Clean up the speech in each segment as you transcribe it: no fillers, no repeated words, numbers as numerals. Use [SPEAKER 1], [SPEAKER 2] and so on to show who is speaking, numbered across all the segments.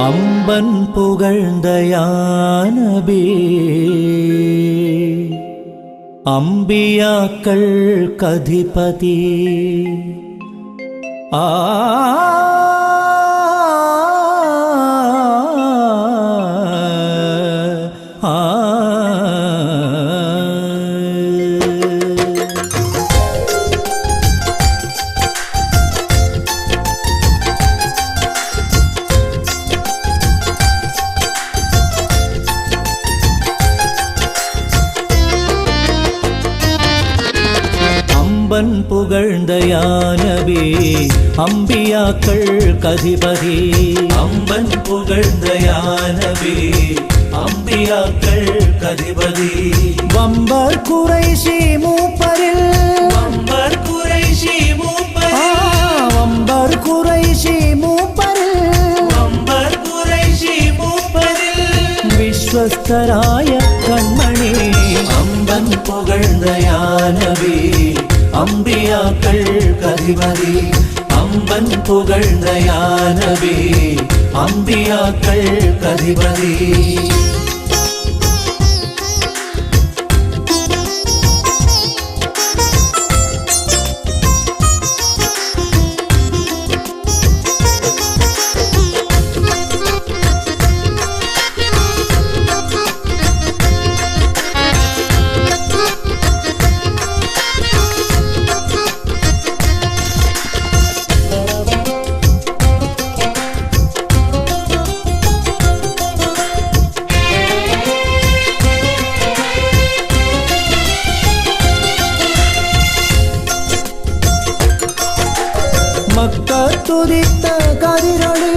[SPEAKER 1] Amphan புகழ்ந்த யானபி அம்பியாக்கள் கதிபதி ஆ Amphan புகழ்ந்த யானபி அம்பியாக்கள் கதிபதி
[SPEAKER 2] Amphan புகழ்ந்த யானபி அம்பியாக்கள் கதிபதி
[SPEAKER 1] வம்பர் குறைஷி மூப்பரில்
[SPEAKER 2] வம்பர் குறைஷி மூப்பரில்
[SPEAKER 1] வம்பர் குறைஷி மூப்பரில்
[SPEAKER 2] வம்பர் குறைஷி மூப்பரில்
[SPEAKER 1] விஸ்வஸ்தராய கண்மணி
[SPEAKER 2] அம்பன் புகழ்ந்த யானபி அம்பியாக்கள் கதிபதி அம்பன் புகழ்ந்த யானபி அம்பியாக்கள் கதிபதி
[SPEAKER 1] துதித்த கதிரொளி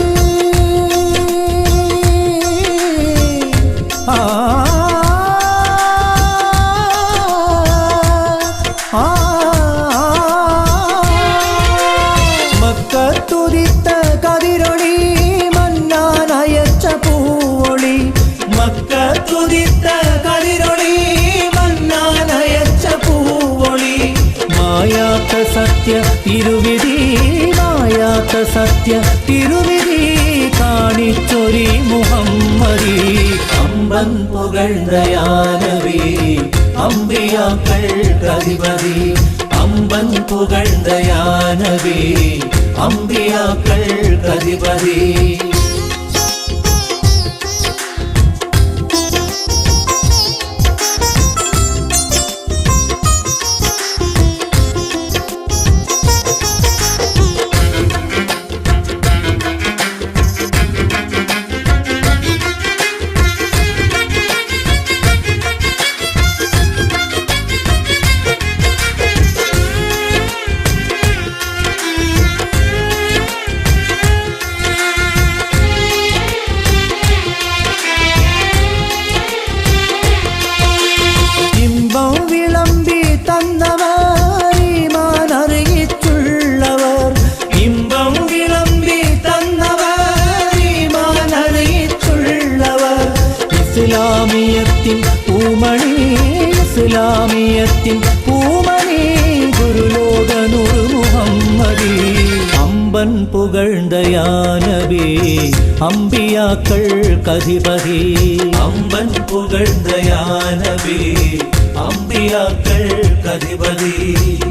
[SPEAKER 1] மக்கள் துதித்த கதிரொளி மன்னான் அயற்ற பூவொளி
[SPEAKER 2] மக்கள் துதித்த கதிரொளி மன்னான் அயற்ற பூவொளி
[SPEAKER 1] மாயாத்த சத்ய இருவிதி மாயாத்த சத்ய திருவிதி காணிச்சொரி முகம்மதி
[SPEAKER 2] அம்பன் புகழ்ந்த யானபி அம்பியாக்கள் கதிபதி அம்பன் புகழ்ந்த யானபி அம்பியாக்கள் கதிபதி
[SPEAKER 1] இஸ்லாமியத்தின் பூமணி குருலோக நூறு முகம்மதி அம்பன் புகழ்ந்த யானபி அம்பியாக்கள் கதிபதி
[SPEAKER 2] அம்பன் புகழ்ந்த யானபி அம்பியாக்கள் கதிபதி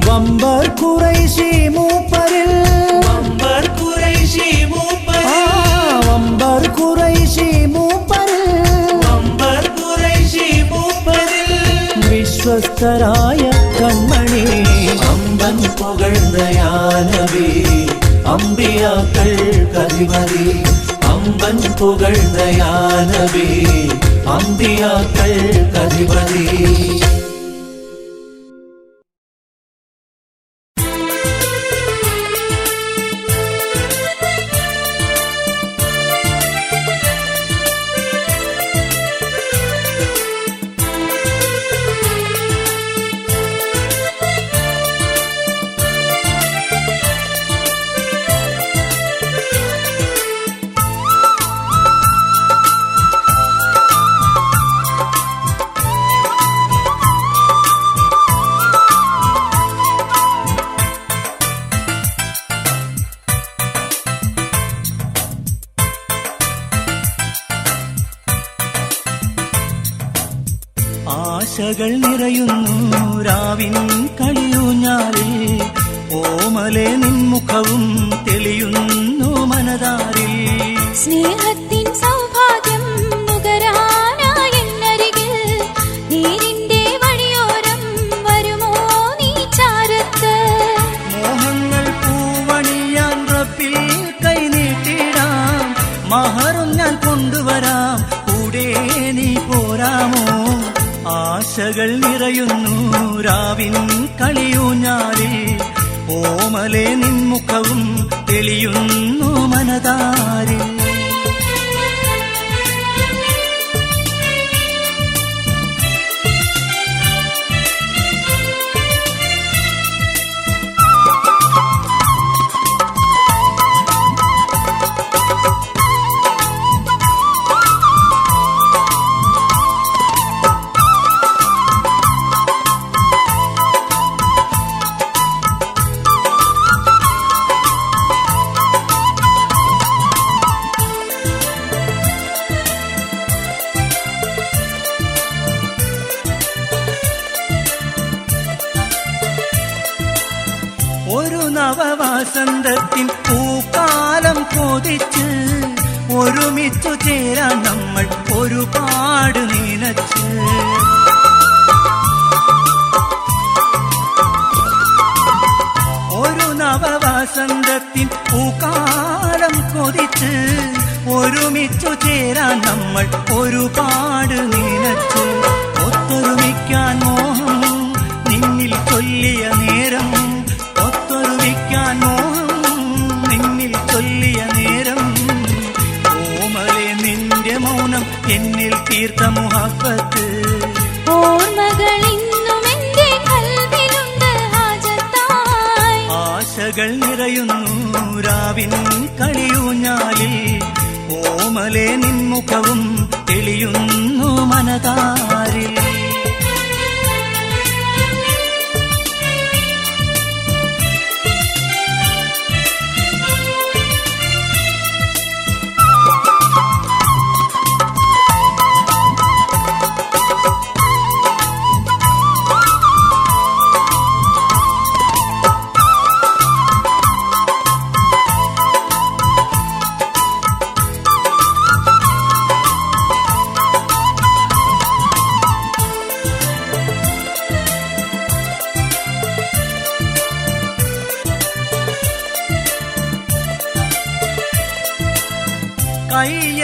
[SPEAKER 1] வம்பர் குறைஷி மூப்பரில்
[SPEAKER 2] வம்பர் குறைஷி மூப்பரில்
[SPEAKER 1] வம்பர் குறைஷி மூப்பரில் വിശ്വസ്തരായ കൺമണി.
[SPEAKER 2] അമ്പൻ പുകഴ്ന്നയാനബി അമ്പിയാക്കൾ കതിമതി. അമ്പൻ പുകഴ്ന്നയാനബി അമ്പിയാക്കൾ കതിമതി.
[SPEAKER 1] ആശകൾ നിറയുന്നു രാവിൻ കളിയൂഞ്ഞാലിൽ. ഓമലെ നിൻമുഖവും തെളിയുന്നു മനതാരിൽ.
[SPEAKER 3] സ്നേഹത്തിൻ സൗഭാഗ്യം നുകരാനായെന്നരികിൽ നീരിന്റെ വഴിയോരം വരുമോ നീ ചാരത്ത്.
[SPEAKER 1] മോഹങ്ങൾ പൂവണിയാൻ റബ്ബിൽ കൈനീട്ടിടാം. മഹറും ഞാൻ കൊണ്ടുവരാം, കൂടെ നീ പോരാമോ? ആശകൾ നിറയുന്നു രാവിൻ കളിയൂഞ്ഞാലിൽ. ഓമലെ നിൻമുഖവും തെളിയുന്നു മനതാരിൽ. ഒരു നവവസന്തത്തിൻ പൂക്കാലം കൊതിച്ച് ഒരുമിച്ചു ചേരാൻ നമ്മൾ ഒരുപാട് നനച്ച്. ഒരു നവവസന്തത്തിൻ പൂക്കാലം കൊതിച്ച് ഒരുമിച്ചു ചേരാൻ നമ്മൾ ഒരുപാട് നനച്ച്. ഒത്തൊരുമിക്കാൻ മോഹം നിന്നിൽ ചൊല്ലിയ നേരം. ഒത്തൊരുമിക്കാൻ മോഹം നിന്നിൽ ചൊല്ലിയ നേരം. ഓമലെ നിന്റെ മൗനം എന്നിൽ തീർത്ത മുഹബ്ബത്ത്.
[SPEAKER 3] ഓർമ്മകൾ ഇന്നും എന്റെ കൽവിലുണ്ട് ഹാജത്തായി.
[SPEAKER 1] ആശകൾ നിറയുന്നു രാവിൻ കളിയൂഞ്ഞാലിൽ. ഓമലെ നിൻമുഖവും തെളിയുന്നു മനതാരിൽ.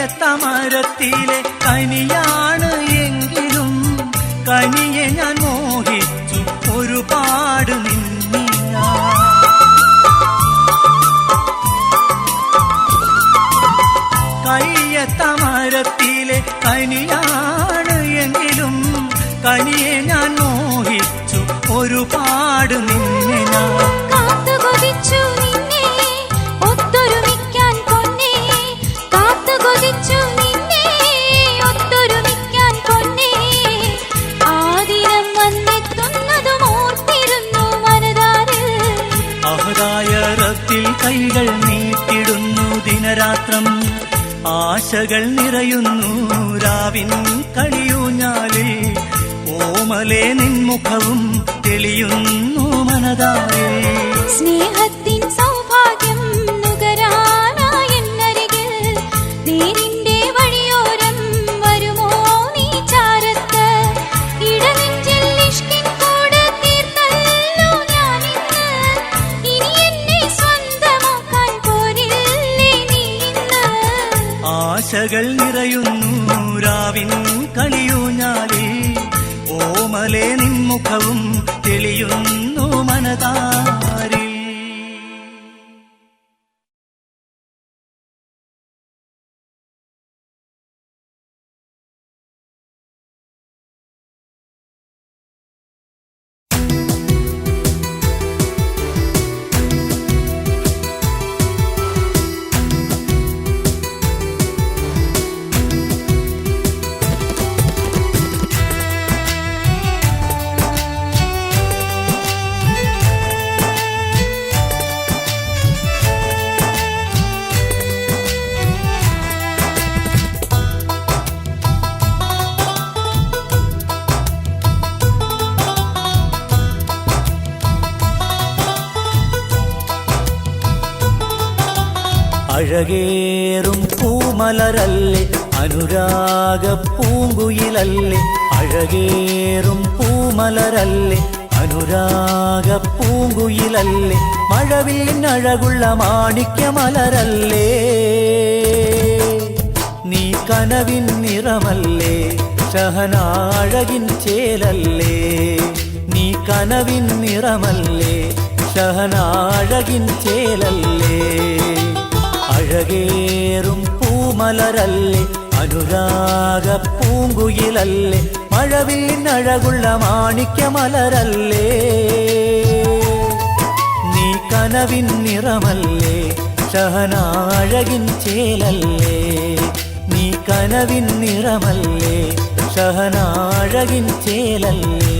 [SPEAKER 1] കയ്യത്തമരത്തിലെ കനിയാണ് എങ്കിലും കനിയെ ഞാൻ മോഹിച്ചു ഒരുപാട് നിന്നില്ല. കയ്യത്തമരത്തിലെ കനിയാണ് എങ്കിലും കനിയെ ഞാൻ മോഹിച്ചു ഒരുപാട് നിന്നില്ല.
[SPEAKER 3] കാത്തുകൊതിച്ചു നിന്നെ ഒത്തൊരുമിക്കാൻ പൊന്നേ. കാത്തുകൊതിച്ചു നിന്നെ ഒത്തൊരുമിക്കാൻ പൊന്നേ. ആ ദിനം വന്നെത്തുന്നതും ഓർത്തിരുന്നു മനതാരിൽ.
[SPEAKER 1] അഹദായ റബ്ബിൽ കൈകൾ നീട്ടിടുന്നു ദിനരാത്രം. ആശകൾ നിറയുന്നു രാവിൻ കളിയൂഞ്ഞാലിൽ. ഓമലെ നിൻമുഖവും തെളിയുന്നു മനതാരിൽ.
[SPEAKER 3] സ്നേഹത്തിൻ സൗഭാഗ്യം നുകരാനായെന്നരികിൽ നീരിന്റെ വഴിയോരം വരുമോ നീ ചാരത്ത്. ഇടനെഞ്ചിൽ ഇഷ്കി
[SPEAKER 1] ആശകൾ നിറയുന്നു രാവിൻ കളിയൂഞ്ഞാലിൽ ഓമലെ നിൻമുഖവും തെളിയുന്നു മനതാരിൽ. അഴകേറും പൂമലരല്ലേ അനുരാഗ പൂങ്കുയിലല്ലേ, അഴകേറും പൂമലരല്ലേ അനുരാഗ പൂങ്കുയിലല്ലേ, മഴവില്ലഴകുള്ള മാണിക്യമലരല്ലേ, നീ കനവിൻ നിറമല്ലേ ഷഹനാഴകിൻ ചേലല്ലേ, നീ കനവിൻ നിറമല്ലേ ഷഹനാഴകിൻ ചേലല്ലേ, അഴകേറും പൂമലരല്ലേ അനുരാഗ പൂങ്കുയിലല്ലേ, മഴവില്ലഴകുള്ള മാണിക്യമലരല്ലേ, നീ കനവിൻ നിറമല്ലേ ഷഹനാഴകിൻ ചേലല്ലേ, നീ കനവിൻ നിറമല്ലേ ഷഹനാഴകിൻ ചേലല്ലേ.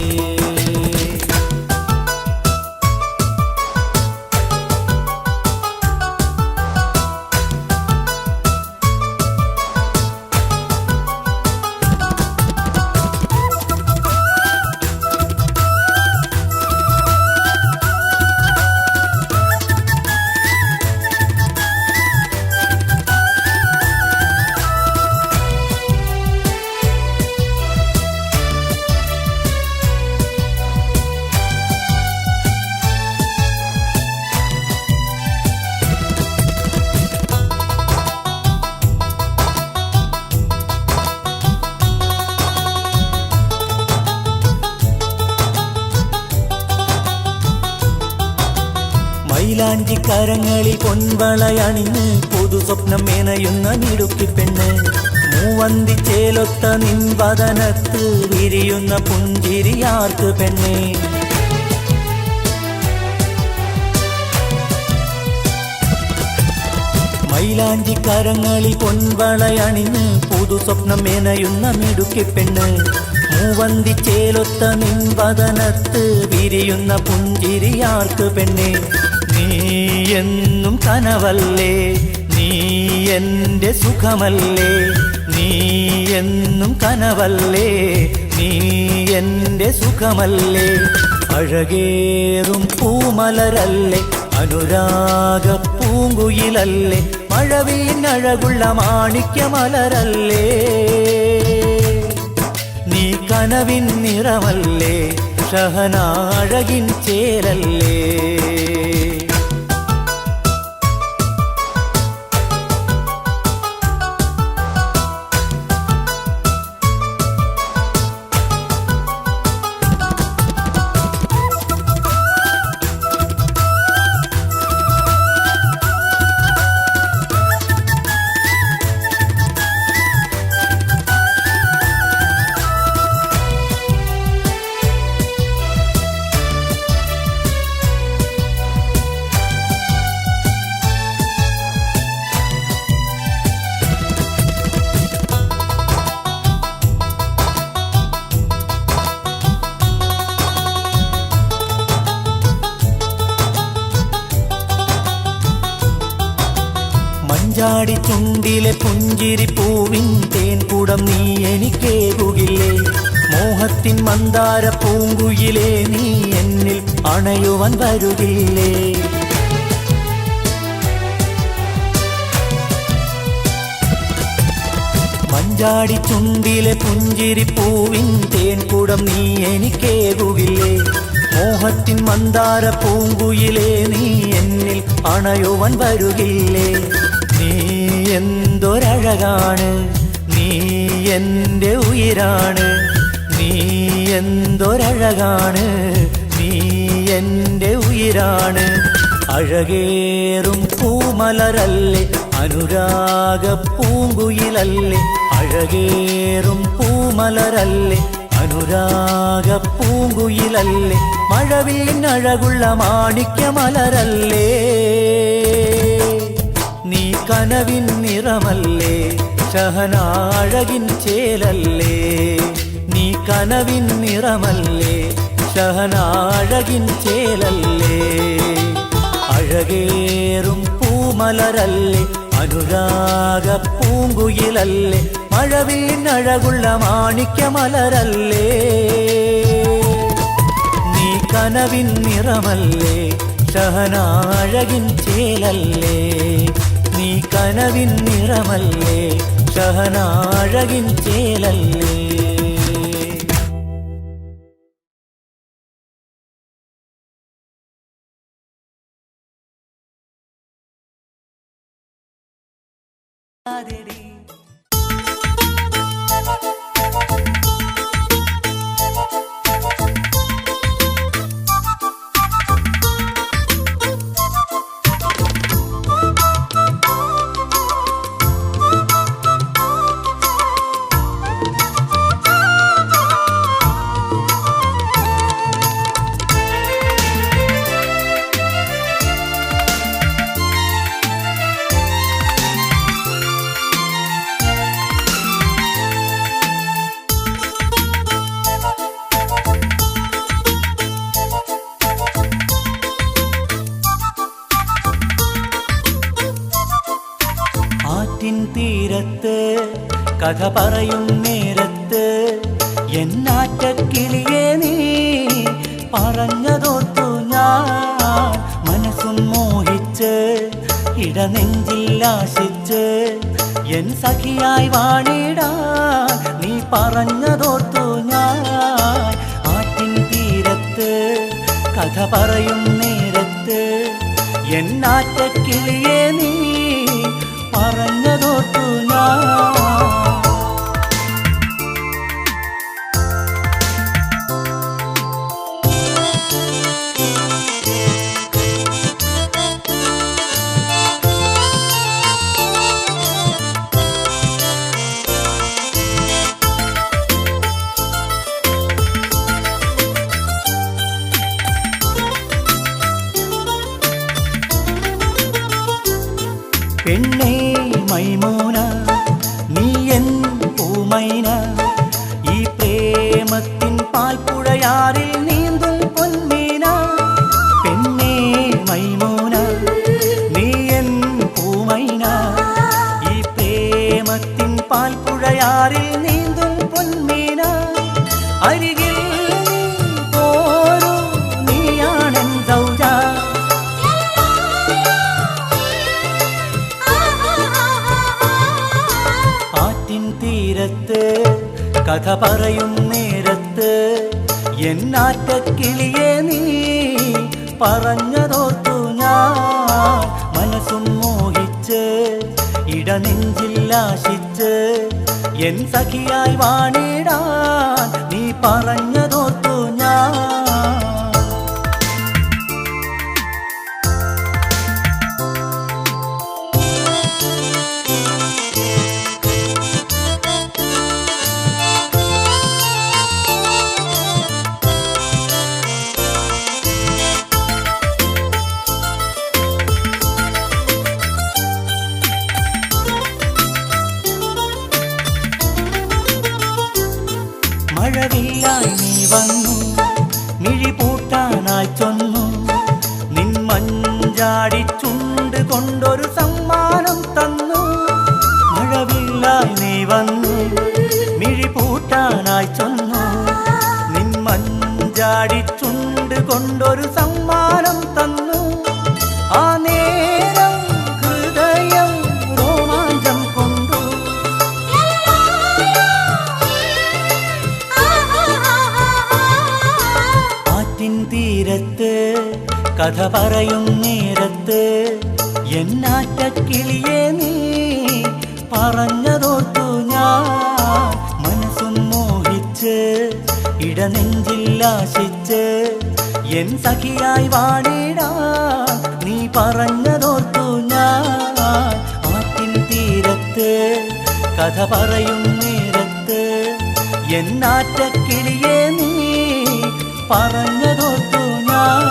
[SPEAKER 1] മൈലാഞ്ചിക്കരങ്ങളിൽ പൊൻവളയണിഞ്ഞ് പുതു സ്വപ്നം മേനയുന്ന മിടുക്കി പെണ്ണ്, മൂവന്തി ചേലൊത്ത നിൻവദനത്ത് വിരിയുന്ന പുഞ്ചിരിയാർക്ക് പെണ്ണേ, മൈലാഞ്ചിക്കരങ്ങളിൽ പൊൻവളയണിഞ്ഞ് പുതു സ്വപ്നം മേനയുന്ന മിടുക്കി പെണ്ണ്, മൂവന്തി ചേലൊത്ത നിൻവദനത്ത് വിരിയുന്ന പുഞ്ചിരിയാർക്ക് പെണ്ണേ, നീ എന്നും കനവല്ലേ നീ എൻ്റെ സുഖമല്ലേ, നീ എന്നും കനവല്ലേ നീ എൻ്റെ സുഖമല്ലേ, അഴകേറും പൂമലരല്ലേ അനുരാഗ പൂങ്കുയിലല്ലേ, മഴവില്ലഴകുള്ള മാണിക്യമലരല്ലേ, നീ കനവിൻ നിറമല്ലേ ഷഹനാഴകിൻ ചേലല്ലേ. മഞ്ചാടി ചുണ്ടിലെ പുഞ്ചിരി പൂവിൻ തേൻകൂടം നീ എനിക്കേകുകില്ലേ, മോഹത്തിൻ മന്ദാര പൂങ്കുയിലേ നീ എന്നിൽ അണയുവാൻ വരുകില്ലേ, മഞ്ചാടി ചുണ്ടിലെ പുഞ്ചിരി പൂവിൻ തേൻകൂടം നീ എനിക്കേകുകില്ലേ, മോഹത്തിൻ മന്ദാര പൂങ്കുയിലേ നീ എന്നിൽ അണയുവാൻ വരുകില്ലേ, നീ എന്തൊരഴകാണ്, നീ എൻ്റെ ഉയിരാണ്. നീ എന്തൊരഴകാണ്, നീ എൻ്റെ ഉയിരാണ്. അഴകേറും പൂമലരല്ലേ, അനുരാഗ പൂങ്കുയിലല്ലേ. അഴകേറും പൂമലരല്ലേ, അനുരാഗ പൂങ്കുയിലല്ലേ. മഴവിനഴകുള്ള മാണിക്യമലരല്ലേ. നീ കനവിൻ നിറമല്ലേ, ഷഹനാഴകിൻ ചേലല്ലേ. നീ കനവിൻ നിറമല്ലേ, ഷഹനാഴകിൻ ചേലല്ലേ. അഴകേറും പൂമലരല്ലേ, അനുരാഗ പൂങ്കുയിലല്ലേ. മഴവിനഴകുള്ള മാണിക്യമലരല്ലേ. നീ കനവിൻ നിറമല്ലേ, ഷഹനാഴകിൻ ചേലല്ലേ. നീ കനവിൻ നിറമല്ലേ, ഷഹനാഴകിൻ ചേലല്ലേ. തീരത്ത് കഥ പറയും നേരത്ത് എന്നാറ്റക്കിളിയെ നീ പറഞ്ഞതോർത്തു ഞാൻ മനസ്സും മോഹിച്ച് ഇടനെഞ്ചിൽ ആശിച്ച് എൻ സഖിയായി വാണിടാൻ നീ പറഞ്ഞതോർത്തു ഞാൻ. ആറ്റിൻ തീരത്ത് കഥ പറയും നേരത്ത് എന്നാറ്റക്കിളിയെ നീ പറഞ്ഞതോർത്തു ഞാൻ. പെണ്ണേ മൈമൂന നീ എൻ പൂമൈന, ഈ പ്രേമത്തിൻ പാൽപ്പുഴയാറിൽ നീന്തും പൊന്മീന. പെണ്ണേ മൈമൂന നീ എൻ പൂമൈന, ഈ പ്രേമത്തിൻ പാൽപ്പുഴയാറിൽ നീന്തും പൊന്മീന. അരികിൽ പോരൂ നീയാണെൻ സൗജ. തീരത്ത് കഥ പറയും നേരത്ത് എന്നാറ്റക്കിളിയെ നീ പറഞ്ഞതോർത്തു ഞാൻ മനസ്സും മോഹിച്ച് ഇടനെഞ്ചിൽ ആശിച്ച് എൻ സഖിയായി വാണിടാൻ നീ പറഞ്ഞതോർത്തു ഞാൻ. മഴവില്ലായി നീ വന്നു മിഴി പൂട്ടാനായി ചൊന്നു, നിൻ മഞ്ചാടി ചുണ്ട് കൊണ്ടൊരു സമ്മാനം തന്നു. മഴവില്ലായി നീ വന്നു മിഴി പൂട്ടാനായി ചൊന്നു, നിൻ മഞ്ചാടി ചുണ്ട് കൊണ്ടൊരു സമ്മാനം തന്നു. ആ നേരം ഹൃദയം രോമാഞ്ചം കൊണ്ടു. ആറ്റിൻ തീരത്ത് കഥ പറയും നേരത്ത് എന്നാറ്റക്കിളിയെ നീ പറഞ്ഞതോർത്തു ഞാൻ മനസ്സും മോഹിച്ച് ഇടനെഞ്ചിൽ ആശിച്ച് എൻ സഖിയായി വാണിടാൻ നീ പറഞ്ഞതോർത്തു ഞാൻ ആറ്റിൻ തീരത്ത് കഥ പറയും നേരത്ത് എന്നാറ്റക്കിളിയെ നീ പറഞ്ഞതോർത്തു ഞാൻ.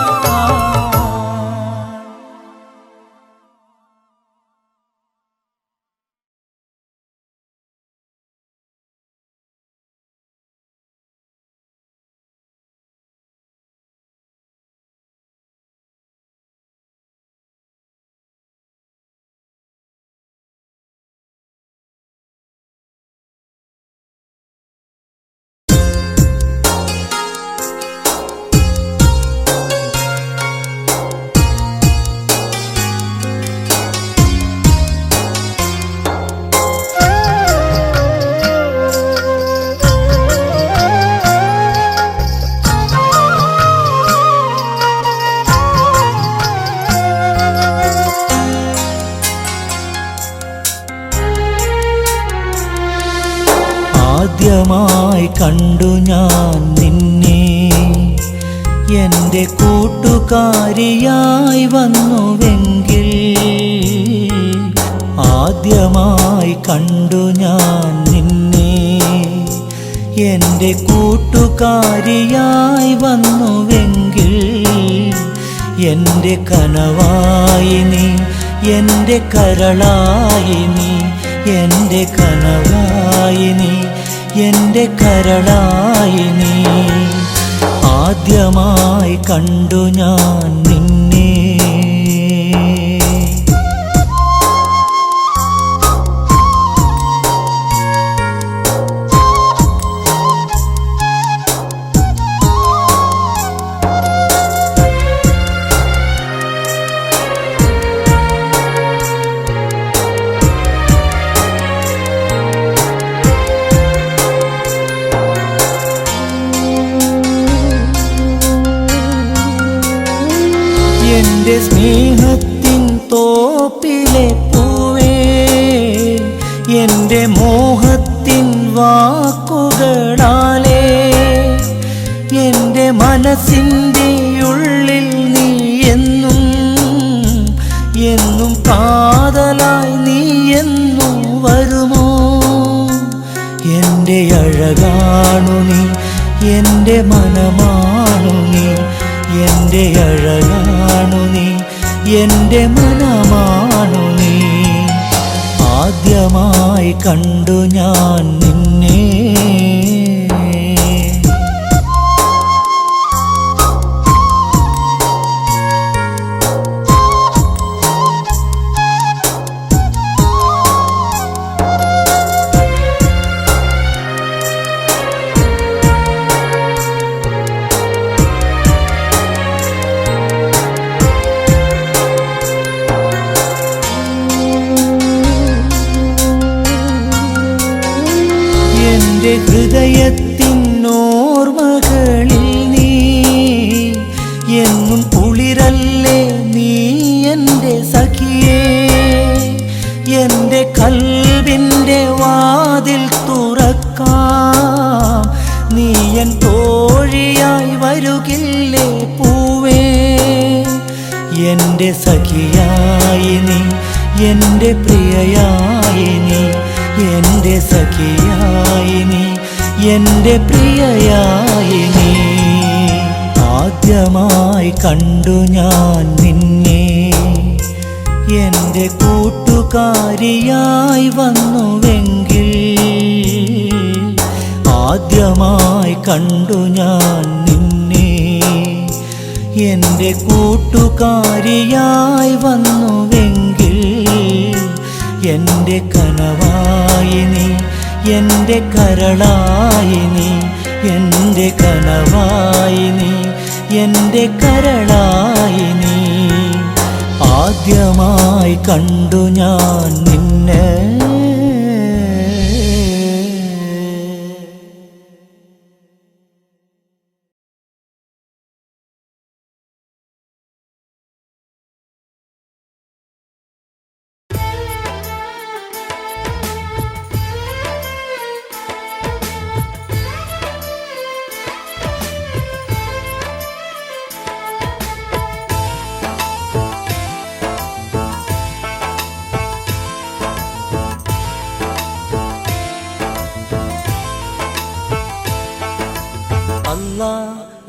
[SPEAKER 1] ആദ്യമായി കണ്ടു ഞാൻ നിന്നെ എൻ്റെ കൂട്ടുകാരിയായി വന്നുവെങ്കിൽ ആദ്യമായി കണ്ടു ഞാൻ നിന്നെ എൻ്റെ കൂട്ടുകാരിയായി വന്നുവെങ്കിൽ എൻ്റെ കനവായി നീ എൻ്റെ കരളായി നീ എൻ്റെ കനവായി നീ എൻ്റെ കരളായി നീ ആദ്യമായി കണ്ടു ഞാൻ നിന്നെ. എൻ്റെ സ്നേഹത്തിൻ തോപ്പിലെ പൂവേ എൻ്റെ മോഹത്തിൻ വാക്കുകളാലേ എൻ്റെ മനസ്സിൻ്റെ ഉള്ളിൽ നീ എന്നും എന്നും കാതലായി നീ എന്നും വരുമോ? എൻ്റെ അഴകാണു നീ എൻ്റെ മനമാണു നീ എൻ്റെ അഴകാണു നീ എൻ്റെ മനമാണു നീ ആദ്യമായി കണ്ടു ഞാൻ നിന്നെ. എൻ്റെ ഹൃദയത്തിനോർമ്മകളിൽ നീ എന്നും കുളിരല്ലേ നീ എൻ്റെ സഖിയേ എൻ്റെ കൽവിൻ്റെ വാതിൽ തുറക്കാം നീ എൻ തോഴിയായി വരുകില്ലേ പൂവേ എൻ്റെ സഖിയായി നീ എൻ്റെ പ്രിയയായി നീ എൻ്റെ സഖിയായി നീ എൻ്റെ പ്രിയയായി നീ ആദ്യമായി കണ്ടു ഞാൻ നിന്നെ എൻ്റെ കൂട്ടുകാരിയായി വന്നുവെങ്കിൽ ആദ്യമായി കണ്ടു ഞാൻ നിന്നെ എൻ്റെ കൂട്ടുകാരിയായി വന്നുവെങ്കിൽ എൻ്റെ കനവായി നീ എൻ്റെ കരളായി നീ എൻ്റെ കനവായി നീ എൻ്റെ കരളായി നീ ആദ്യമായി കണ്ടു ഞാൻ നിന്നെ.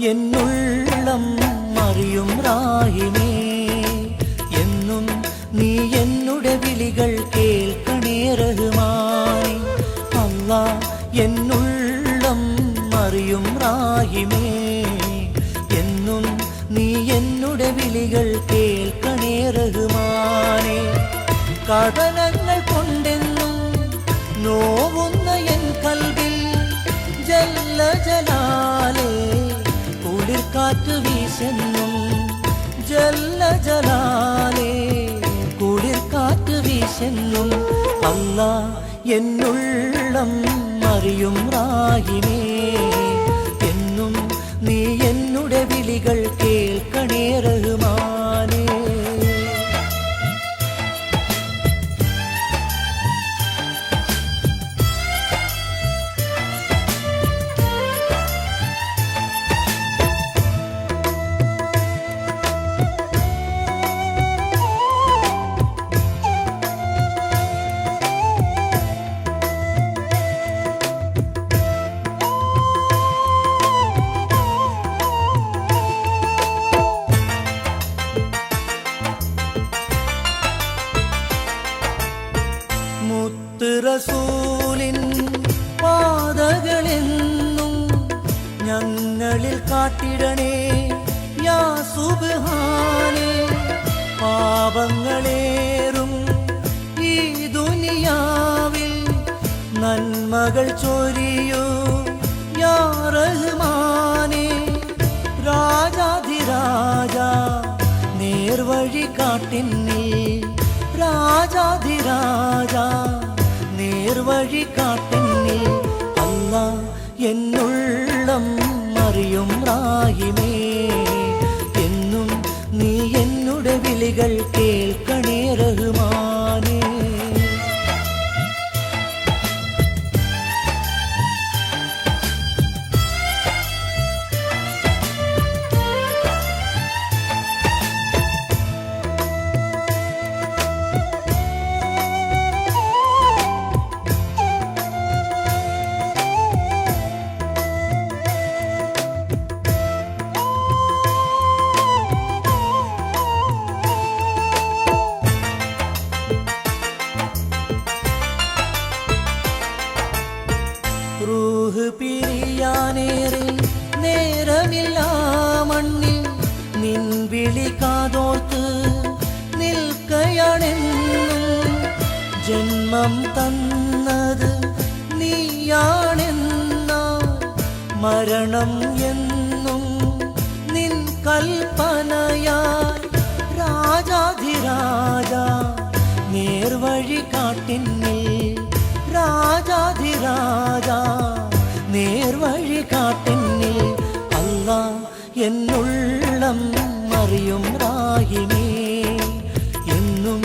[SPEAKER 1] എന്നുള്ളം അറിയും റാഹിമേ, എന്നും നീ എന്നുടെ വിളികൾ കേൾക്കണേ റഹ്മാനേ. അല്ലാ എന്നുള്ളം അറിയും റാഹിമേ, എന്നും നീ എന്നുടെ വിളികൾ കേൾക്കണേ റഹ്മാനേ. കടലങ്ങൾ കൊണ്ടെന്നും നോവുന്ന എൻ കൽവിൽ ജല്ല ജലാലേ കുളിർക്കാറ്റ് വീശെന്നും, ജല്ല ജലാലേ കുളിർക്കാറ്റ് വീശെന്നും. അല്ലാ എന്നുള്ളം അറിയും റാഹിമേ, എന്നും നീ എന്നുടെ വിളികൾ കേൾക്കണേ റഹ്മാനേ. റസൂലിൻ പാതകളെന്നും ഞങ്ങളിൽ കാട്ടിടണേ യാ സുബ്ഹാനേ. പാപങ്ങളേറും ഈ ദുനിയാവിൽ നന്മകൾ ചൊരിയൂ യാ റഹ്മാനേ. രാജാധിരാജ നേർവഴി കാട്ടിന്നിൽ, രാജാധിരാജ നേർവഴി കാട്ടിന്നിൽ. അല്ലാ എന്നുള്ളം അറിയും റാഹിമേ, എന്നും നീ എന്നുടെ വിളികൾ കേൾക്കണേ റഹ്മാനേ. റൂഹ് പിരിയാനേറെ നേരമില്ല മണ്ണിൽ, നിൻ വിളി കാതോർത്ത് നിൽക്കയാണെന്നും. ജന്മം തന്നത് നീയാണെന്നാൽ മരണം എന്നും നിൻ കൽപ്പനയായി. രാജാധിരാജ നേർവഴി കാട്ടിന്നിൽ, രാജാധിരാജ നേർവഴി കാട്ടിന്നിൽ. അല്ലാ എന്നുള്ളം അറിയും റാഹിമേ, എന്നും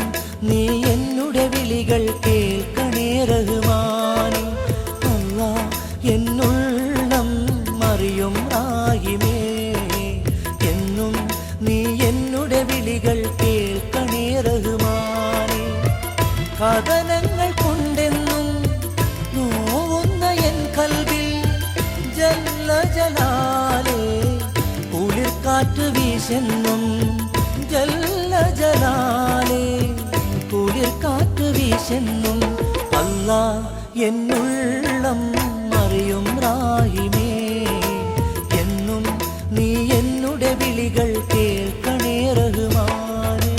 [SPEAKER 1] നീ എന്നുടെ വിളികൾ കേൾക്കണേ റഹ്മാനേ. അല്ലാ എന്നുള്ളം അറിയും റാഹിമേ, എന്നും നീ എന്നുടെ വിളികൾ കേൾക്കണേ റഹ്മാനേ. കഥനങ്ങൾ കൊണ്ടെന്നും നോവുന്ന എൻ കൽവിൽ ജല്ല ജലാലേ കുളിർക്കാറ്റ് വീശെന്നും, ജല്ല ജലാലേ കുളിർക്കാറ്റ് വീശെന്നും. അല്ലാ എന്നുള്ളം അറിയും റാഹിമേ, എന്നും നീ എന്നുടെ വിളികൾ കേൾക്കണേ റഹ്മാനേ.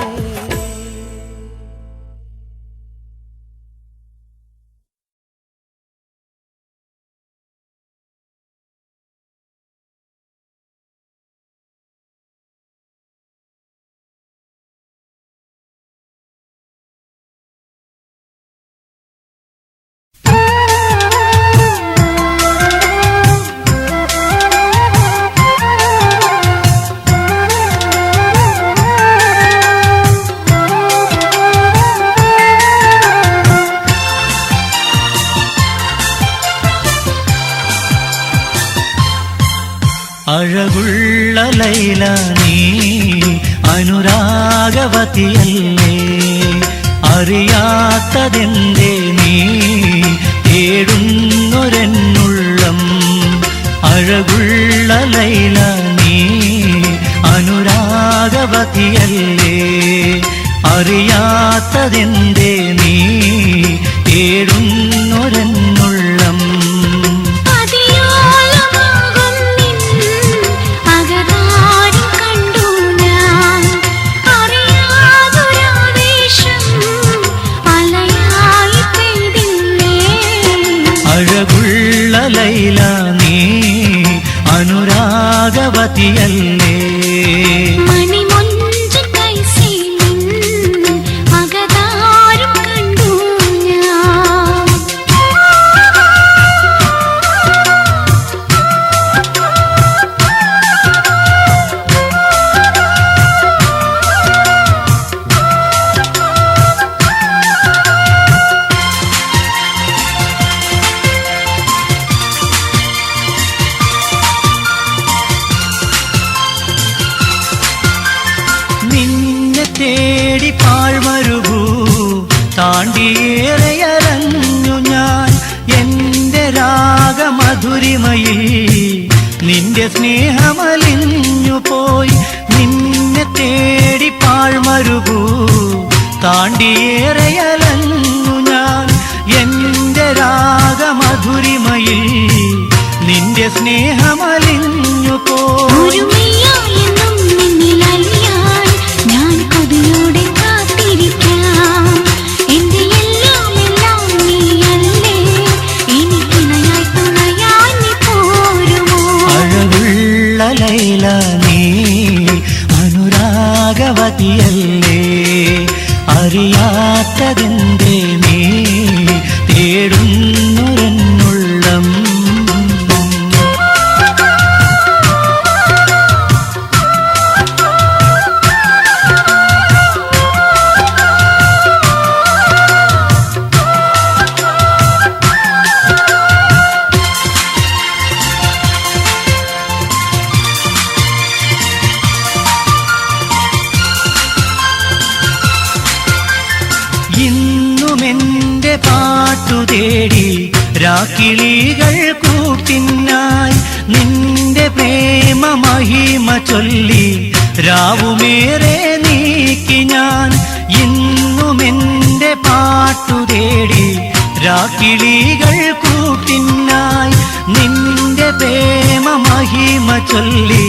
[SPEAKER 1] അഴകുള്ള ലൈല നീ അനുരാഗവതിയല്ലേ, അറിയാത്തതെന്തേ നീ തേടുന്നൊരെന്നുള്ളം. അഴകുള്ള ലൈല അനുരാഗവതിയല്ലേ അറിയാത്തതെന്തേ നീ തേടുന്നൊരെന്നുള്ളം
[SPEAKER 3] അതിയോലമാകും നിൻ അകതാരിൽ കണ്ടു ഞാൻ അറിയാതൊരാവേശം അലയായി പെയ്തില്ലേ
[SPEAKER 1] അഴകുള്ള ലൈല നീ അനുരാഗവതിയല്ലേ
[SPEAKER 3] മണിമൊഞ്ച് കൈസീലിൻ അകതാരും കണ്ടു ഞാൻ
[SPEAKER 1] നിന്നെ തേടി പാഴ്മരുഭൂ താണ്ടിയേറെയലഞ്ഞു ഞാൻ എന്റെ രാഗമധുരിമയിൽ നിന്റെ സ്നേഹമലിഞ്ഞു പോയി നിന്നെ തേടി പാഴ്മരുഭൂ താണ്ടിയേറെയലഞ്ഞു ഞാൻ എന്റെ രാഗമധുരിമയിൽ നിന്റെ സ്നേഹമലിഞ്ഞു പോയി
[SPEAKER 3] ഒരുമയായെന്നും നിന്നിലലിയാൻ ഞാൻ കൊതിയോടെ കാത്തിരിക്കാം എന്റെ എല്ലാം എല്ലാം നീയല്ലേ എനിക്കിണയായി തുണയായി നീ പോരുമോ
[SPEAKER 1] അഴകുള്ള ലൈല നീ അനുരാഗവതിയല്ലേ അറിയാത്തതെന്തേ നീ തേടുന്നൊരെന്നുള്ളം ഇന്നുമെന്റെ പാട്ടു തേടി രാക്കിളികൾ കൂട്ടിനായി നിന്റെ പ്രേമ മഹിമ ചൊല്ലി രാവുമേറെ നീക്കി ഞാൻ ഇന്നുമെന്റെ പാട്ടു തേടി രാക്കിളികൾ കൂട്ടിനായി നിന്റെ പ്രേമ മഹിമ ചൊല്ലി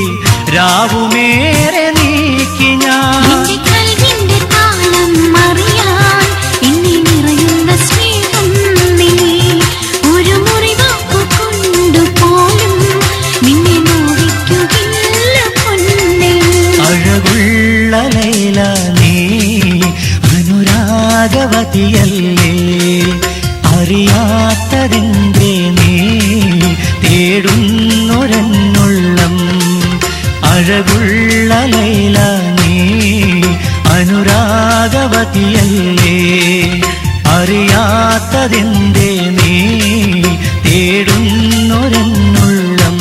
[SPEAKER 1] രാവുമേറെ നീക്കി ഞാൻ
[SPEAKER 3] എന്റെ കൽവിന്റെ താളം അറിയാൻ എന്നെ നിറയുന്ന സ്നേഹം നീ ഒരു മുറിവാക്കു കൊണ്ടുപോലും നിന്നെ നോവിക്കുകയില്ല പൊന്നേ
[SPEAKER 1] അഴകുള്ള ലൈല നീ അനുരാഗവതിയല്ലേ അറിയാത്തതെന്തേ നീ തേടുന്നൊരെന്നുള്ളം അഴകുള്ള ലൈല നീ അനുരാഗവതിയല്ലേ അറിയാത്തതെന്തേ നീ തേടുന്നൊരെന്നുള്ളം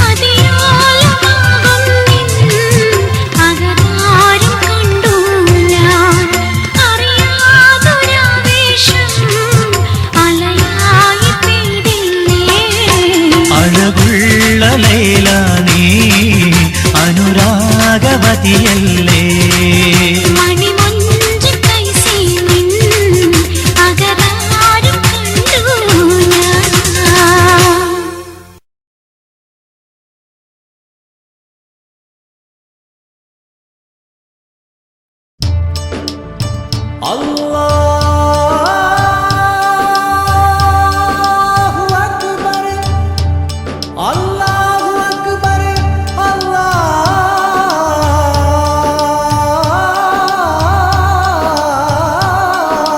[SPEAKER 3] അതിയോലമാകും നിൻ അകതാരും കണ്ടു ഞാൻ അറിയാതൊരാവേശം അലയായി പെയ്തില്ലേ
[SPEAKER 1] അഴകുള്ള ലൈല നീ അനുരാഗവതിയല്ലേ
[SPEAKER 3] മണിമൊഞ്ച് കൈസീലിൻ അകതാരും കണ്ടു ഞാൻ
[SPEAKER 2] അല്ലാഹു അക്ബർ അല്ലാഹു അക്ബർ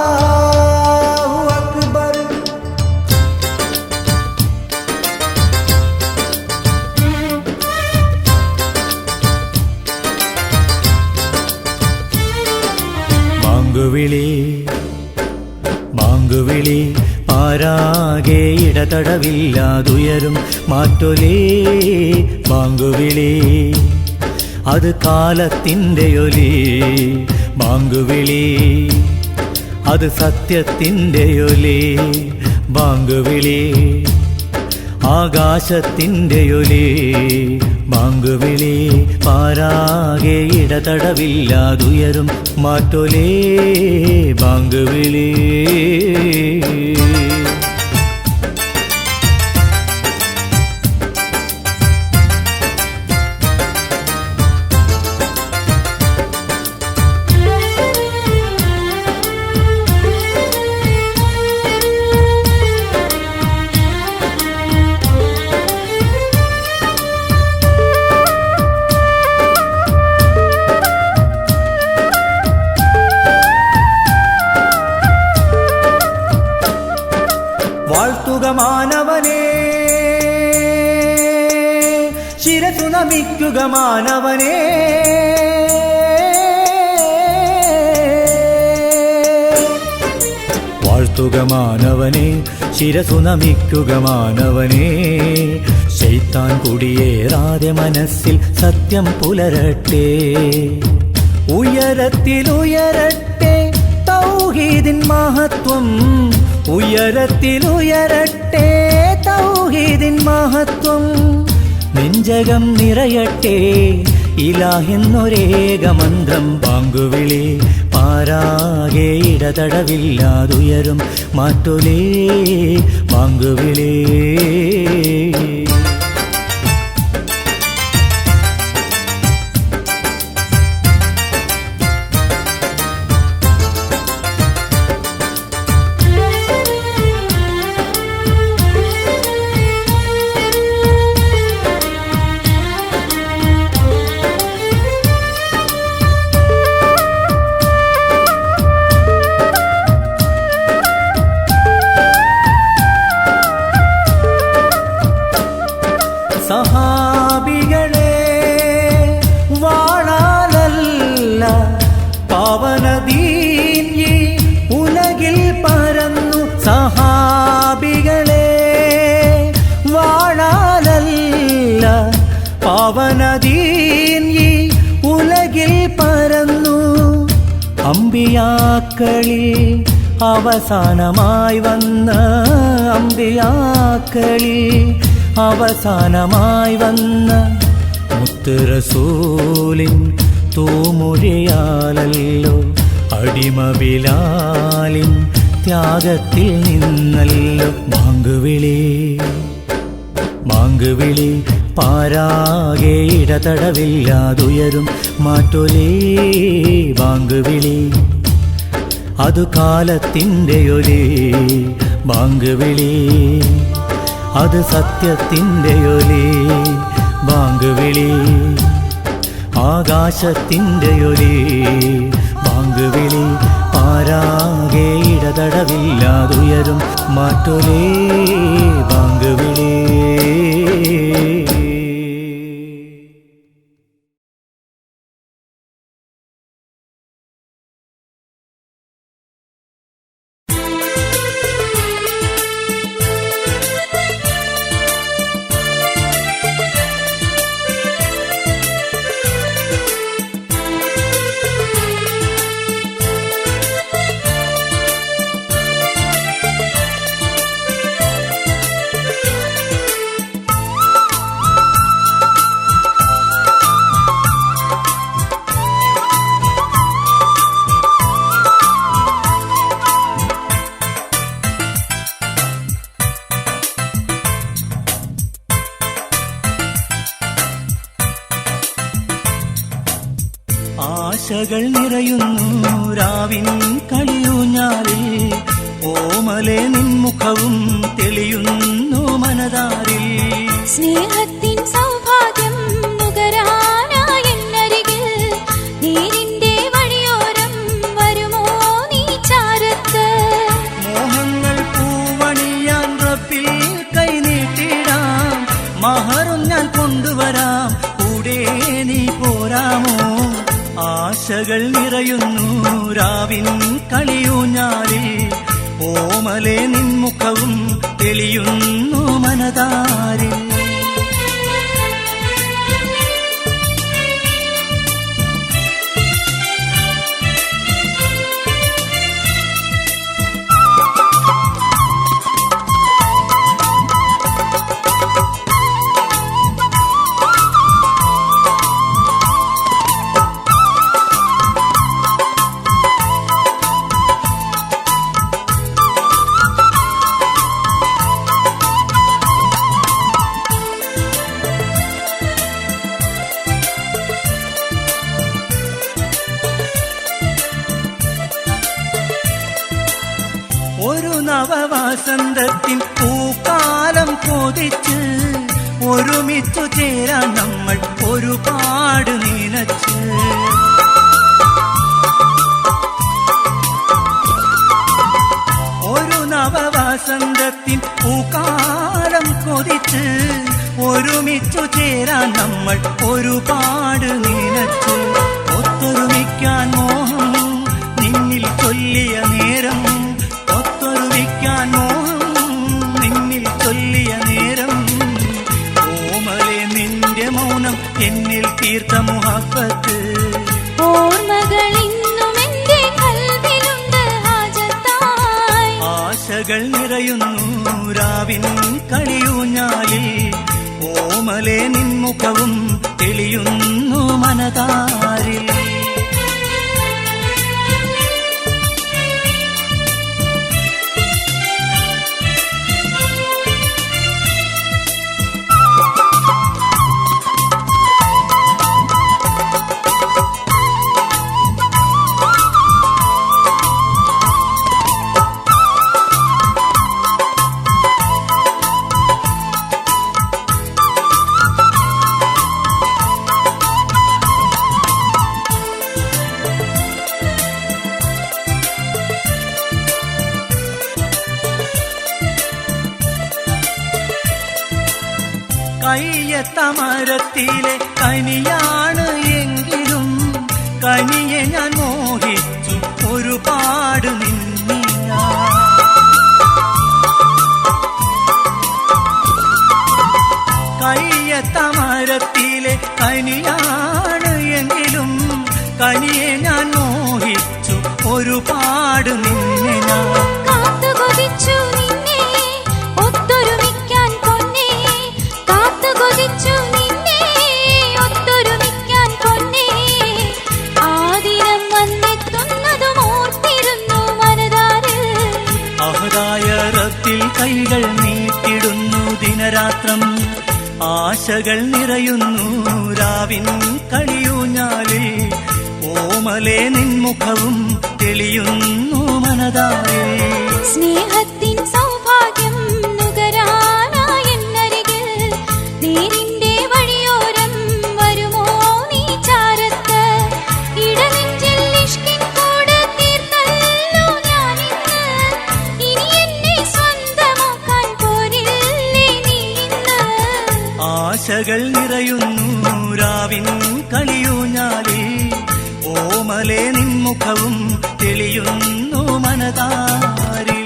[SPEAKER 2] അല്ലാഹു അക്ബർ
[SPEAKER 1] ബാങ്കുവിളി ബാങ്കുവിളി പാരാകെ ഇടതടവില്ലാതുയരും മാറ്റൊലേ ബാങ്കുവിളി അത് കാലത്തിൻ്റെ ഒലി ബാങ്കുവിളി അത് സത്യത്തിൻ്റെ ഒലി ബാങ്കുവിളി ആകാശത്തിൻ്റെ ഒലി ബാങ്ക് ബാങ്കുവിളി പാരാകെ ഇടതടവില്ലാതുയരും മാറ്റൊലേ ബാങ്കുവിളി. വാഴ്ത്തുക മാനവനെ, ശിരസു നമിക്കുക മാനവനെ, വാഴ്ത്തുക മാനവനെ, ശിരസു നമിക്കുക മാനവനെ. ശൈത്താൻ കുടിയേറാതെ മനസ്സിൽ സത്യം പുലരട്ടെ, ഉയരത്തിലുയരട്ടെ തൗഹീദിൻ മഹത്വം, ഉയരത്തിലുയരട്ടെ തൗഹീദിൻ മഹത്വം. നെഞ്ചകം നിറയട്ടെ ഇലാഹെന്നൊരേക മന്ത്രം. ബാങ്കുവിളി പാരാകെ ഇടതടവില്ലാതുയരും മാറ്റൊലേ ബാങ്കുവിളി. സഹാബികളെ വാണാലല്ല പാവനദീൻ ഈ ഉലകിൽ പരന്നു. സഹാബികളെ വാണാലല്ല പാവനദീൻ ഈ ഉലകിൽ പരന്നു. അമ്പിയാക്കളിൽ അവസാനമായി വന്ന, അമ്പിയാക്കളിൽ അവസാനമായി വന്ന മുത്ത് റസൂലിൻ തൂമൊഴിയാലല്ലോ, അടിമ ബിലാലിൻ ത്യാഗത്തിൽ നിന്നല്ലോ. ബാങ്കുവിളി ബാങ്കുവിളി പാരാകെ ഇടതടവില്ലാതുയരും മാറ്റൊലേ ബാങ്കുവിളി. അതു കാലത്തിൻ്റെ ഒലേ ബാങ്കുവിളി, അത് സത്യത്തിൻ്റെ ഒലി ബാങ്കുവിളി. ആകാശത്തിൻ്റെ ഒലി ബാങ്കുവിളി പാരാകെ ഇടതടവില്ലാതുയരും മാറ്റൊലേ ബാങ്കുവിളി. ആശകൾ നിറയുന്നു രാവിൻ കളിയൂഞ്ഞാലിൽ, ഓമലെ നിൻമുഖവും തെളിയുന്നു മനതാരിൽ.
[SPEAKER 3] സ്നേഹത്തിൻ സൗഭാഗ്യം നുകരാനായെന്നരികിൽ, നീരിന്റെ വഴിയോരം വരുമോ നീ ചാരത്ത്.
[SPEAKER 1] മോഹങ്ങൾ പൂവണിയാൻ റബ്ബിൽ കൈനീട്ടിടാം, മഹറും ഞാൻ കൊണ്ടുവരാം, കൂടെ നീ പോരാമോ. ആശകൾ നിറയുന്നു രാവിൻ കളിയൂഞ്ഞാലിൽ, ഓമലെ നിൻമുഖവും തെളിയുന്നു മനതാരിൽ. നവവസന്തത്തിൻ പൂക്കാലം കൊതിച്ച് ഒരുമിച്ചു ചേരാൻ നമ്മൾ ഒരുപാട് നീനച്ച്. ഒരു നവവസന്തത്തിൻ പൂക്കാലം കൊതിച്ച് ഒരുമിച്ചു ചേരാൻ നമ്മൾ ഒരുപാട് നീനച്ച്. ഒത്തൊരുമിക്കാൻ മോഹം നിന്നിൽ ചൊല്ലിയ നേരം, ഒത്തൊരുമിക്കാൻ മോഹം നിന്നിൽ ചൊല്ലിയ നേരം, ഓമലെ നിന്റെ മൗനം എന്നിൽ തീർത്ത മുഹബത്ത്.
[SPEAKER 3] ഓർമ്മകൾ ഇന്നും എന്റെ കൽവിലുണ്ട് ഹാജത്തായി.
[SPEAKER 1] ആശകൾ നിറയുന്നു രാവിൻ കളിയൂഞ്ഞാലിൽ, ഓമലെ നിൻമുഖവും തെളിയുന്നു മനതാരിൽ. കയ്യത്തമരത്തിലെ കനിയാണ് എങ്കിലും കനിയെ ഞാൻ മോഹിച്ചു ഒരുപാട് നിന്നിയ. കയ്യത്തമരത്തിലെ കനിയാണ് എങ്കിലും കനിയെ ഞാൻ മോഹിച്ചു ഒരുപാട് നിന്നെ ഞാൻ.
[SPEAKER 3] കാത്തുകൊതിച്ചു നിന്നെ ഒത്തൊരുമിക്കാൻ പൊന്നേ, കാത്തുകൊതിച്ചു നിന്നെ ഒത്തൊരുമിക്കാൻ പൊന്നേ. ആ ദിനം വന്നെത്തുന്നതും ഓർത്തിരുന്നു മനതാര്.
[SPEAKER 1] അഹദായ റബ്ബിൽ കൈകൾ നീട്ടിടുന്നു ദിനരാത്രം, ആശകൾ നിറയുന്നു രാവിൻ കളിയൂഞ്ഞാലിൽ, ഓമലെ നിൻമുഖവും തെളിയുന്നു മനതാരിൽ.
[SPEAKER 3] സ്നേഹത്തിൻ സൗഭാഗ്യം നുകരാനായി എന്നരികിൽ, നേരിന്റെ വഴിയോരം വരുമോ നീ ചാരത്ത്. ഇടനെഞ്ചിൽ ഇഷ്കിൻ കൂട് തീർത്തല്ലോ ഞാനിന്ന്, ഇനി എന്നെ സ്വന്തമാക്കാൻ പോരില്ലേ നീ ഇന്ന്.
[SPEAKER 1] ആശകൾ നിറയുന്നു രാവിൻ കളിയൂഞ്ഞാലിൽ, ഓമലെ നിൻമുഖവും തെളിയുന്നു മനതാരിൽ.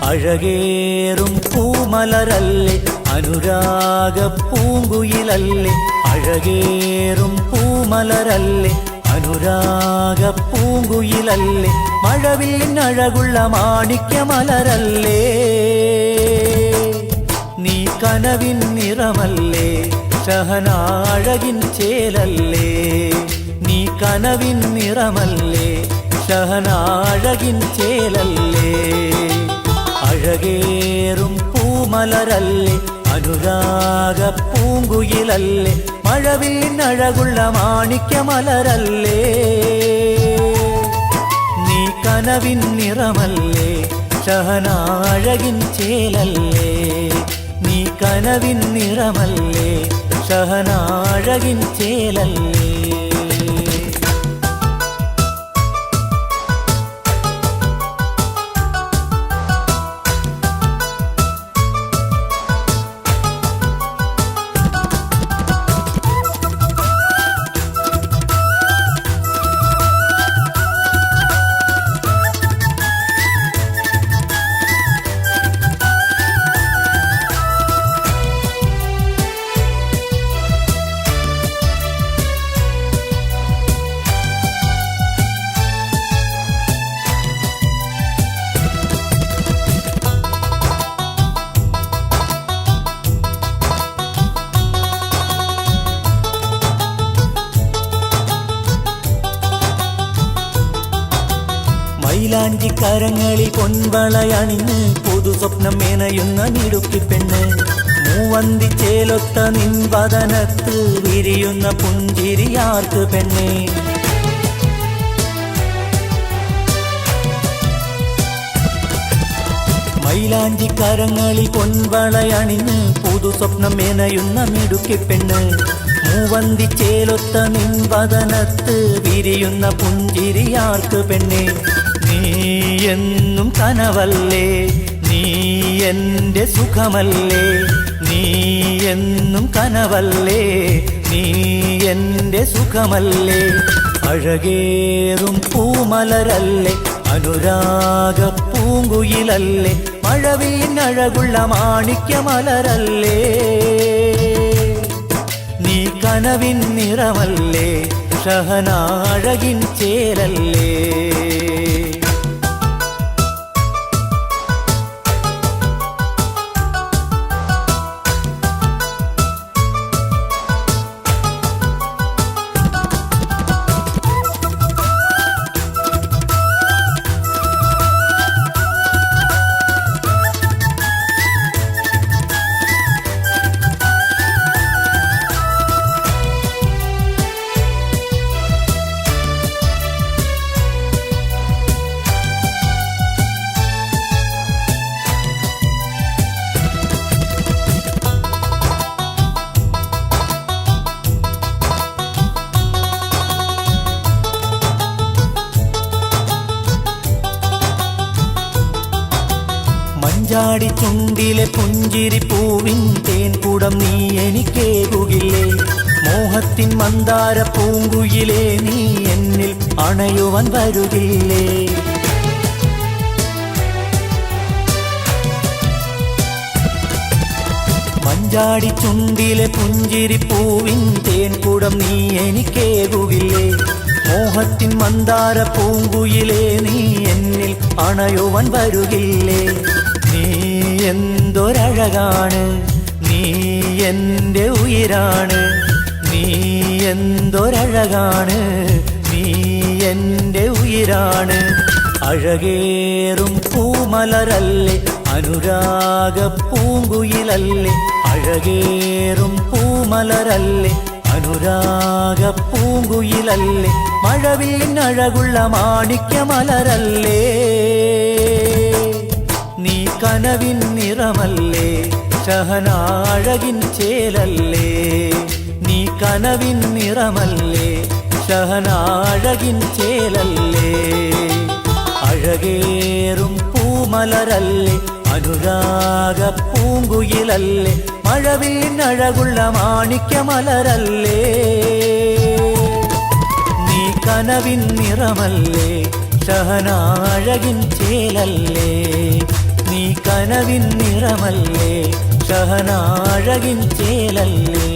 [SPEAKER 1] അഴകേറും പൂമലരല്ലേ അനുരാഗ പൂങ്കുയിലല്ലേ, അഴകേറും പൂമലരല്ലേ അനുരാഗ പൂങ്കുയിലല്ലേ, മഴവില്ലഴകുള്ള മാണിക്യമലരല്ലേ. നീ കനവിൻ നിറമല്ലേ ഷഹനാഴകിൻ ചേലല്ലേ, നീ കനവിൻ നിറമല്ലേ ഷഹനാഴകിൻ ചേലല്ലേ. അഴകേറും പൂമലരല്ലേ അനുരാഗ പൂങ്കുയിലല്ലേ, മഴവില്ലഴകുള്ള മാണിക്യമലരല്ലേ. നീ കനവിൻ നിറമല്ലേ ഷഹനാഴകിൻ ചേലല്ലേ, നീ കനവിൻ നിറമല്ലേ ഷഹനാഴകിൻ ചേലല്ലേ. കരങ്ങളിൽ പൊൻവളയണിഞ്ഞ് പുതു സ്വപ്നം മെനയുന്ന മിടുക്കി പെണ്ണ് മൂവന്തി ചേലൊത്ത നിൻവദനത്ത് വിരിയുന്ന പുഞ്ചിരിയാർക്ക് പെണ്ണേ മൈലാഞ്ചി കരങ്ങളിൽ പൊൻവളയണിഞ്ഞ് പുതു സ്വപ്നം മെനയുന്ന മിടുക്കി പെണ്ണ് മൂവന്തി ചേലൊത്ത നിൻവദനത്ത് വിരിയുന്ന പുഞ്ചിരിയാർക്ക് പെണ്ണേ നീ എന്നും കനവല്ലേ നീ എൻ്റെ സുഖമല്ലേ നീ എന്നും കനവല്ലേ നീ എൻ്റെ സുഖമല്ലേ അഴകേറും പൂമലരല്ലേ അനുരാഗ പൂങ്കുയിലല്ലേ മഴവിനഴകുള്ള മാണിക്യമലരല്ലേ നീ കനവിൻ നിറമല്ലേ ഷഹനാഴകിൻ ചേലല്ലേ മഞ്ചാടി ചുണ്ടിലെ പുഞ്ചിരി പൂവിൻ തേൻകുടം നീ എനിക്കേകുകില്ലേ മോഹത്തിൻ മന്ദാര പൂങ്കുയിലേ നീ എന്നിൽ അണയുവാൻ വരുകില്ലേ മഞ്ചാടി ചുണ്ടിലെ പുഞ്ചിരി പൂവിൻ തേൻകുടം നീ എനിക്കേകുകില്ലേ മോഹത്തിൻ മന്ദാര പൂങ്കുയിലേ നീ എന്നിൽ അണയുവാൻ വരുകില്ലേ നീ എന്തൊരഴകാണ് നീ എൻ്റെ ഉയിരാണ് നീ എന്തൊരഴകാണ് നീ എൻ്റെ ഉയിരാണ് അഴകേറും പൂമലരല്ലേ അനുരാഗ പൂങ്കുയിലല്ലേ അഴകേറും പൂമലരല്ലേ അനുരാഗ പൂങ്കുയിലല്ലേ മഴവിനഴകുള്ള മാണിക്യമലരല്ലേ നീ കനവിൻ നിറമല്ലേ ഷഹനാഴകിൻ ചേലല്ലേ നീ കനവിൻ നിറമല്ലേ ഷഹനാഴകിൻ ചേലല്ലേ അഴകേറും പൂമലരല്ലേ അനുരാഗ പൂങ്കുയിലല്ലേ മഴവിനഴകുള്ള മാണിക്യമലരല്ലേ നീ കനവിൻ നിറമല്ലേ ഷഹനാഴകിൻ ചേലല്ലേ നീ കനവിൻ നിറമല്ലേ ഷഹനാഴകിൻ ചേലല്ലേ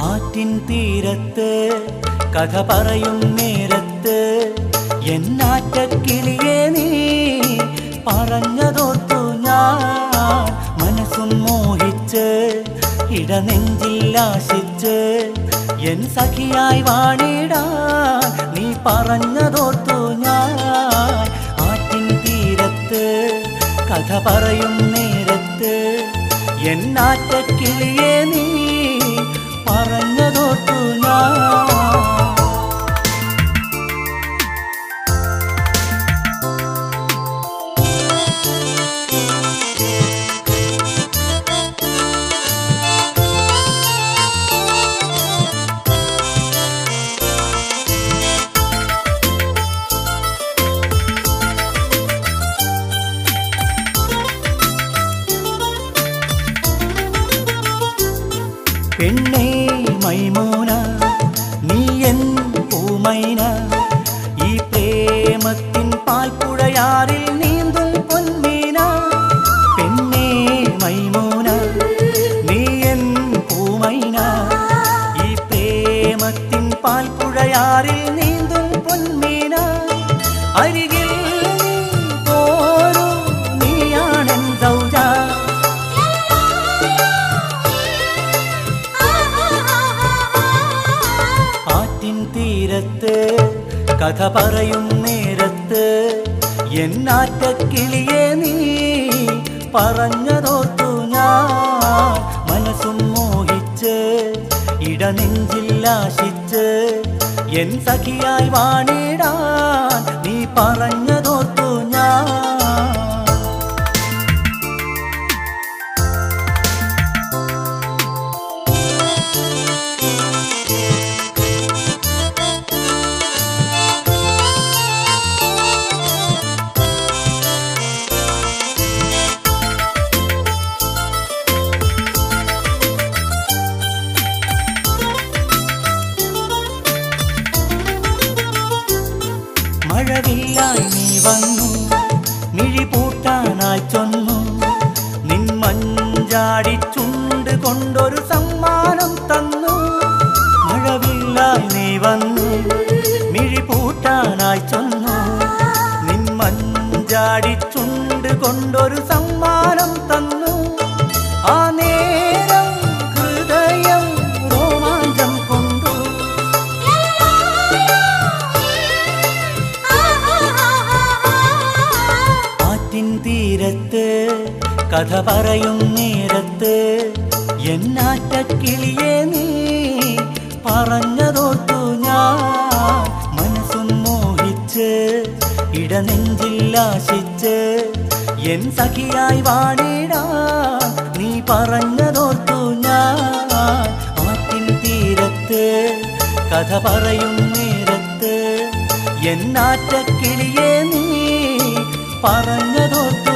[SPEAKER 1] ആറ്റിൻ തീരത്ത് കഥ പറയും നേരത്ത് എന്നാറ്റക്കിളിയെ നീ പറഞ്ഞതോർത്തു ഞാൻ മനസ്സും മോഹിച്ച് ഇടനെഞ്ചിൽ ആശിച്ച് എൻ സഖിയായി വാണിടാൻ നീ പറഞ്ഞതോർത്തു ഞാൻ ആറ്റിൻ തീരത്ത് കഥ പറയും നേരത്ത് എന്നാറ്റക്കിളിയെ നീ പറഞ്ഞതോർത്തു ഞാൻ പെണ്ണേ മൈമൂന നീ എൻ പൂമൈന ഈ പ്രേമത്തിൻ പാൽപ്പുഴയാറിൽ നീന്തും പൊന്മീന പെണ്ണേ മൈമൂന നീ എൻ പൂമൈന ഈ പ്രേമത്തിൻ പാൽപ്പുഴയാറിൽ നീന്തും പൊന്മീന അരികിൽ നീ പോരൂ നീയാണെൻ സൗജ ആറ്റിൻ തീരത്ത് കഥ പറയും നേരത്ത് എന്നാറ്റക്കിളിയെ നീ പറഞ്ഞതോർത്തു ഞാൻ മനസ്സും മോഹിച്ച് ഇടനെഞ്ചിൽ ആശിച്ച് എൻ സഖിയായി വാണിടാൻ നീ പറഞ്ഞതോർത്തു ഞാൻ മഴവില്ലായി നീ വന്നു മിഴി പൂട്ടാനായി ചൊന്നു നിൻ മഞ്ചാടി ചുണ്ട് കൊണ്ടൊരു സമ്മാനം തന്നു മഴവില്ലായി നീ വന്നു മിഴി പൂട്ടാനായി ചൊന്നു നിൻ മഞ്ചാടി ചുണ്ട് കൊണ്ടൊരു സമ്മാനം തന്നു ആ നേരം ഹൃദയം രോമാഞ്ചം കൊണ്ടു തീരത്ത് കഥ പറയും നേരത്ത് എന്നാറ്റക്കിളിയെ നീ പറഞ്ഞതോർത്തു ഞാൻ മനസ്സും മോഹിച്ച് ഇടനെഞ്ചിൽ ആശിച്ച് എൻ സഖിയായി വാണിടാൻ നീ പറഞ്ഞതോർത്തു ഞാൻ ആറ്റിൻ തീരത്ത് കഥ പറയും നേരത്ത് എന്നാറ്റക്കിളിയെ നീ പറഞ്ഞതോർത്തു